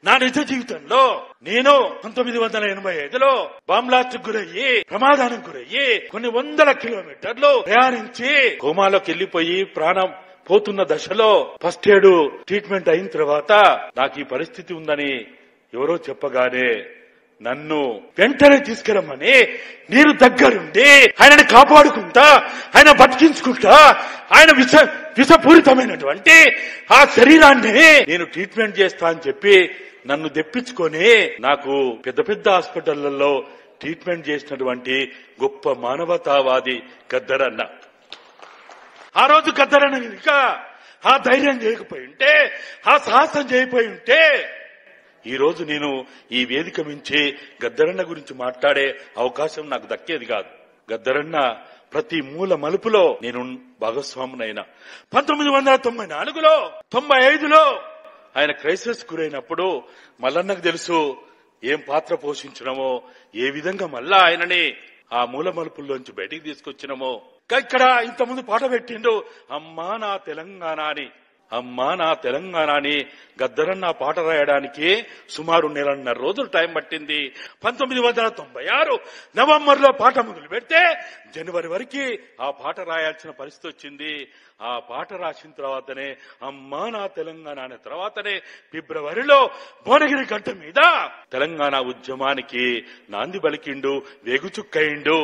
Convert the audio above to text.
నా నిజ జీవితంలో నేను 1985లో బాంబ్ బ్లాస్ట్ గురయ్యి ప్రమాదానికి గురయ్యి కొన్ని వందల కిలోమీటర్లు ప్రయాణించి కోమాలోకి వెళ్లిపోయి ప్రాణం పోతున్న దశలో ఫస్ట్ ఎయిడ్ ట్రీట్మెంట్ అయిన తర్వాత నాకు ఈ పరిస్థితి ఉందని ఎవరో చెప్పగానే నన్ను వెంటనే తీసుకురమ్మని నేను దగ్గరుండి ఆయనని కాపాడుకుంటా, ఆయన బతికించుకుంటా, ఆయన విషపూరితమైనటువంటి ఆ శరీరాన్ని నేను ట్రీట్మెంట్ చేస్తా అని చెప్పి నన్ను తెప్పించుకొని నాకు పెద్ద పెద్ద హాస్పిటళ్లలో ట్రీట్మెంట్ చేసినటువంటి గొప్ప మానవతావాది గద్దరన్న. ఆ రోజు గద్దరన్న ఇంకా ఆ ధైర్యం చేయకపోయి ఉంటే, ఆ సాహసం చేయకపోయి ఉంటే ఈ రోజు నేను ఈ వేదిక మించి గద్దరన్న గురించి మాట్లాడే అవకాశం నాకు దక్కేది కాదు. గద్దరన్న ప్రతి మూల మలుపులో నేను భాగస్వామునైనా. 1994లో 95లో ఆయన క్రైసిస్ గురైనప్పుడు మల్లన్నకు తెలుసు ఏం పాత్ర పోషించడమో, ఏ విధంగా మళ్ళా ఆయనని ఆ మూల మలుపుల్లోంచి బయటికి తీసుకొచ్చినమో. ఇక్కడ ఇంతకుముందు పాట పెట్టిండు, అమ్మా నా తెలంగాణ అని. అమ్మా నా తెలంగాణ అని గద్దరన్న పాట రాయడానికి సుమారు 1.5 రోజులు టైం పట్టింది. 1996 నవంబర్లో పాట మొదలు పెడితే జనవరి వరకు ఆ పాట రాయాల్సిన పరిస్థితి వచ్చింది. ఆ పాట రాసిన తర్వాతనే అమ్మా నా తెలంగాణ అనే తర్వాతనే ఫిబ్రవరిలో భువనగిరి గడ్డ మీద తెలంగాణ ఉద్యమానికి నాంది పలికిండు, వేగుచుక్కయిండు.